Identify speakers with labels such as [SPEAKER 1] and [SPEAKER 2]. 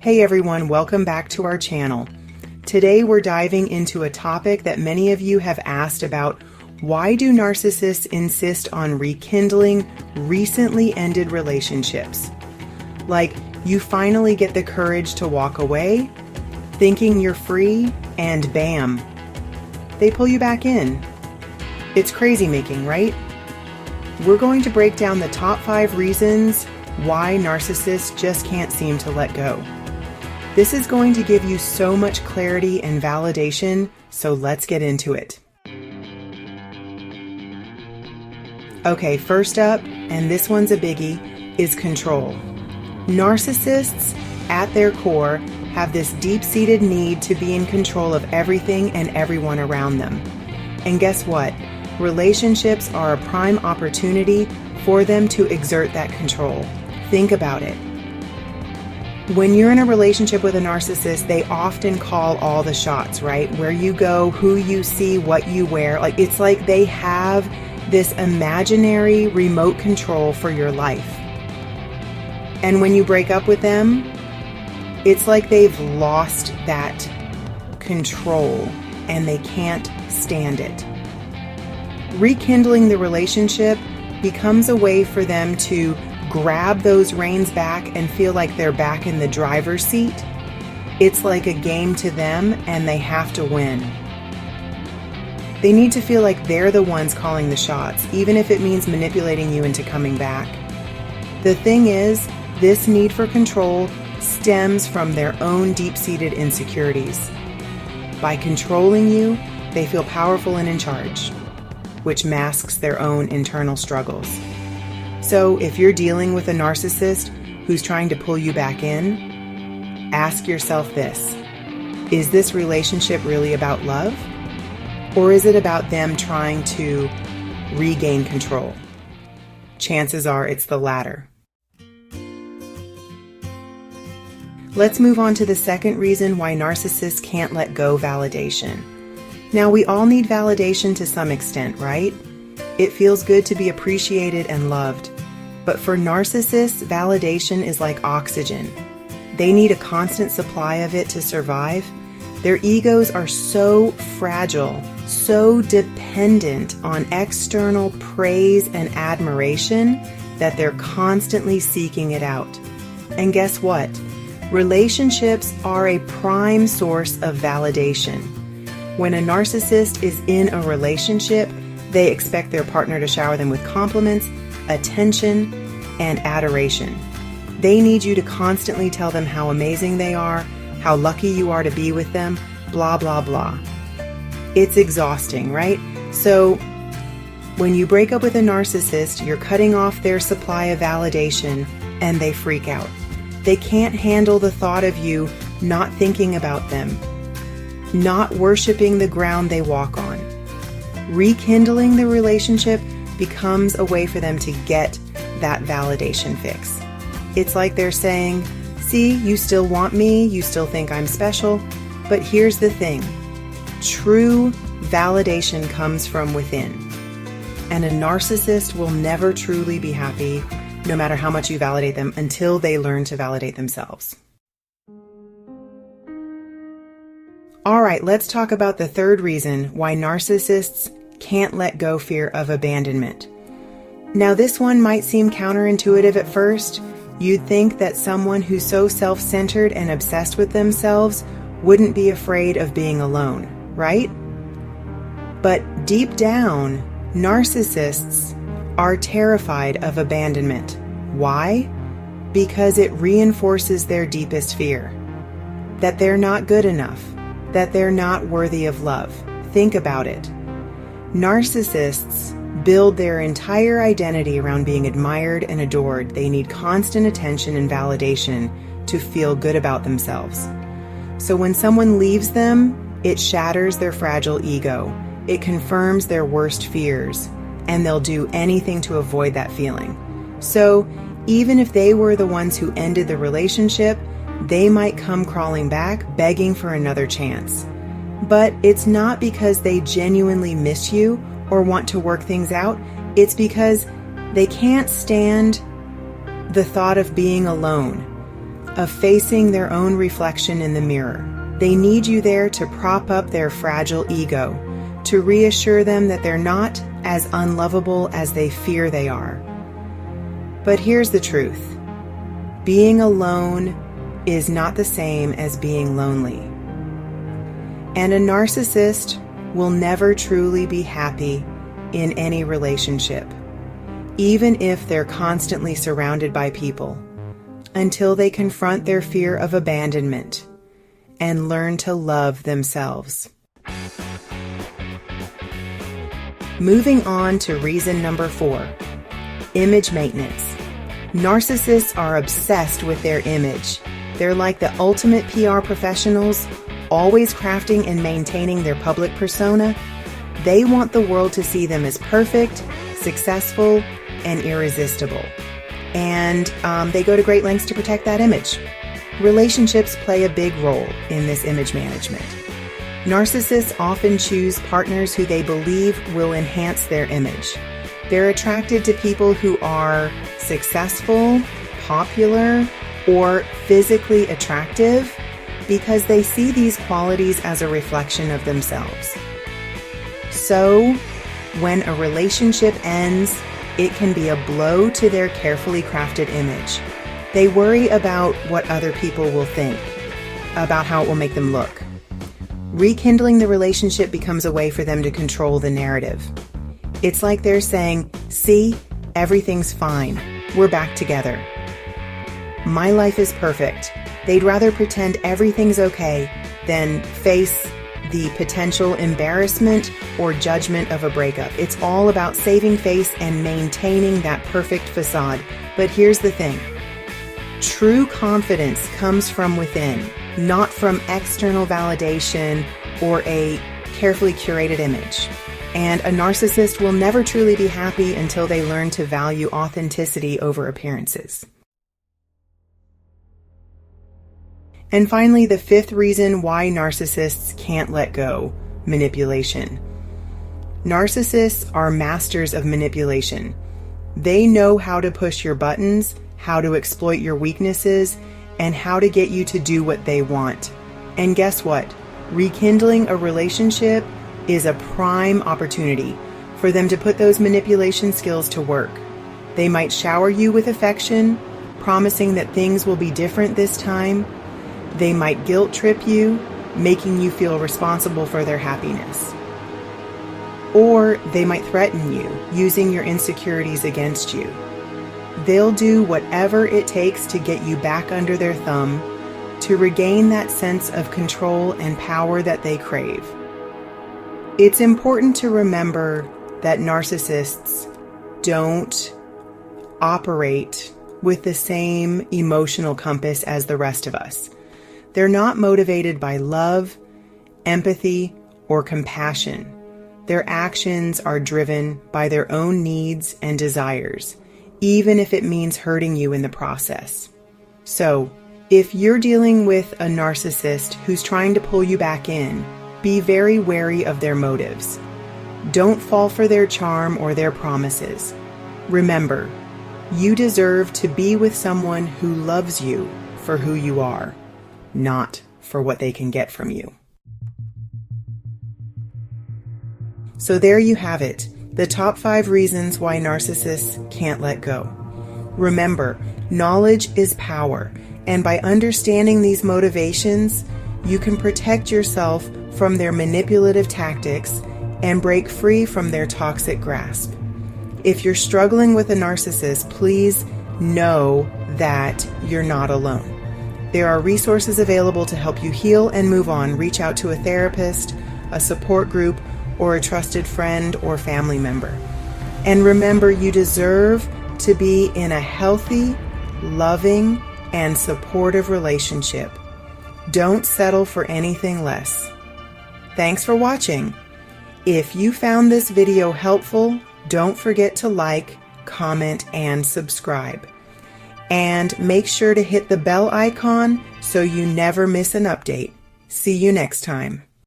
[SPEAKER 1] Hey everyone, welcome back to our channel. Today we're diving into a topic that many of you have asked about. Why do narcissists insist on rekindling recently ended relationships? Like, you finally get the courage to walk away, thinking you're free, and bam, they pull you back in. It's crazy making, right? We're going to break down the top 5 reasons why narcissists just can't seem to let go. This is going to give you so much clarity and validation, so let's get into it. Okay, first up, and this one's a biggie, is control. Narcissists, at their core, have this deep-seated need to be in control of everything and everyone around them. And guess what? Relationships are a prime opportunity for them to exert that control. Think about it. When you're in a relationship with a narcissist, they often call all the shots, right? Where you go, who you see, what you wear. It's like they have this imaginary remote control for your life. And when you break up with them, it's like they've lost that control and they can't stand it. Rekindling the relationship becomes a way for them to grab those reins back and feel like they're back in the driver's seat. It's like a game to them and they have to win. They need to feel like they're the ones calling the shots, even if it means manipulating you into coming back. The thing is, this need for control stems from their own deep-seated insecurities. By controlling you, they feel powerful and in charge, which masks their own internal struggles. So if you're dealing with a narcissist who's trying to pull you back in, ask yourself this: is this relationship really about love? Or is it about them trying to regain control? Chances are it's the latter. Let's move on to the second reason why narcissists can't let go: validation. Now, we all need validation to some extent, right? It feels good to be appreciated and loved. But for narcissists, validation is like oxygen. They need a constant supply of it to survive. Their egos are so fragile, so dependent on external praise and admiration that they're constantly seeking it out. And guess what? Relationships are a prime source of validation. When a narcissist is in a relationship, they expect their partner to shower them with compliments, attention, and adoration. They need you to constantly tell them how amazing they are, how lucky you are to be with them, blah, blah, blah. It's exhausting, right? So when you break up with a narcissist, you're cutting off their supply of validation and they freak out. They can't handle the thought of you not thinking about them, not worshiping the ground they walk on. Rekindling the relationship becomes a way for them to get that validation fix. It's like they're saying, see, you still want me, you still think I'm special, but here's the thing. True validation comes from within. And a narcissist will never truly be happy, no matter how much you validate them, until they learn to validate themselves. All right, let's talk about the third reason why narcissists can't let go: fear of abandonment. Now, this one might seem counterintuitive at first. You'd think that someone who's so self-centered and obsessed with themselves wouldn't be afraid of being alone, right? But deep down, narcissists are terrified of abandonment. Why? Because it reinforces their deepest fear. That they're not good enough. That they're not worthy of love. Think about it. Narcissists build their entire identity around being admired and adored. They need constant attention and validation to feel good about themselves. So when someone leaves them, it shatters their fragile ego. It confirms their worst fears, and they'll do anything to avoid that feeling. So even if they were the ones who ended the relationship, they might come crawling back, begging for another chance. But it's not because they genuinely miss you or want to work things out. It's because they can't stand the thought of being alone. of facing their own reflection in the mirror. They need you there to prop up their fragile ego, to reassure them that they're not as unlovable as they fear they are. But here's the truth. Being alone is not the same as being lonely. And a narcissist will never truly be happy in any relationship, even if they're constantly surrounded by people, until they confront their fear of abandonment and learn to love themselves. Moving on to reason number 4, image maintenance. Narcissists are obsessed with their image. They're like the ultimate PR professionals, always crafting and maintaining their public persona. They want the world to see them as perfect, successful, and irresistible. And they go to great lengths to protect that image. Relationships play a big role in this image management. Narcissists often choose partners who they believe will enhance their image. They're attracted to people who are successful, popular, or physically attractive because they see these qualities as a reflection of themselves. So, when a relationship ends, it can be a blow to their carefully crafted image. They worry about what other people will think, about how it will make them look. Rekindling the relationship becomes a way for them to control the narrative. It's like they're saying, "See, everything's fine. We're back together. My life is perfect." They'd rather pretend everything's okay than face the potential embarrassment or judgment of a breakup. It's all about saving face and maintaining that perfect facade. But here's the thing. True confidence comes from within, not from external validation or a carefully curated image. And a narcissist will never truly be happy until they learn to value authenticity over appearances. And finally, the 5th reason why narcissists can't let go: manipulation. Narcissists are masters of manipulation. They know how to push your buttons, how to exploit your weaknesses, and how to get you to do what they want. And guess what? Rekindling a relationship is a prime opportunity for them to put those manipulation skills to work. They might shower you with affection, promising that things will be different this time. They might guilt trip you, making you feel responsible for their happiness. Or they might threaten you, using your insecurities against you. They'll do whatever it takes to get you back under their thumb, to regain that sense of control and power that they crave. It's important to remember that narcissists don't operate with the same emotional compass as the rest of us. They're not motivated by love, empathy, or compassion. Their actions are driven by their own needs and desires, even if it means hurting you in the process. So, if you're dealing with a narcissist who's trying to pull you back in, be very wary of their motives. Don't fall for their charm or their promises. Remember, you deserve to be with someone who loves you for who you are, not for what they can get from you. So there you have it, the top 5 reasons why narcissists can't let go. Remember, knowledge is power, and by understanding these motivations, you can protect yourself from their manipulative tactics and break free from their toxic grasp. If you're struggling with a narcissist, please know that you're not alone. There are resources available to help you heal and move on. Reach out to a therapist, a support group, or a trusted friend or family member. And remember, you deserve to be in a healthy, loving, and supportive relationship. Don't settle for anything less. Thanks for watching. If you found this video helpful, don't forget to like, comment, and subscribe. And make sure to hit the bell icon so you never miss an update. See you next time.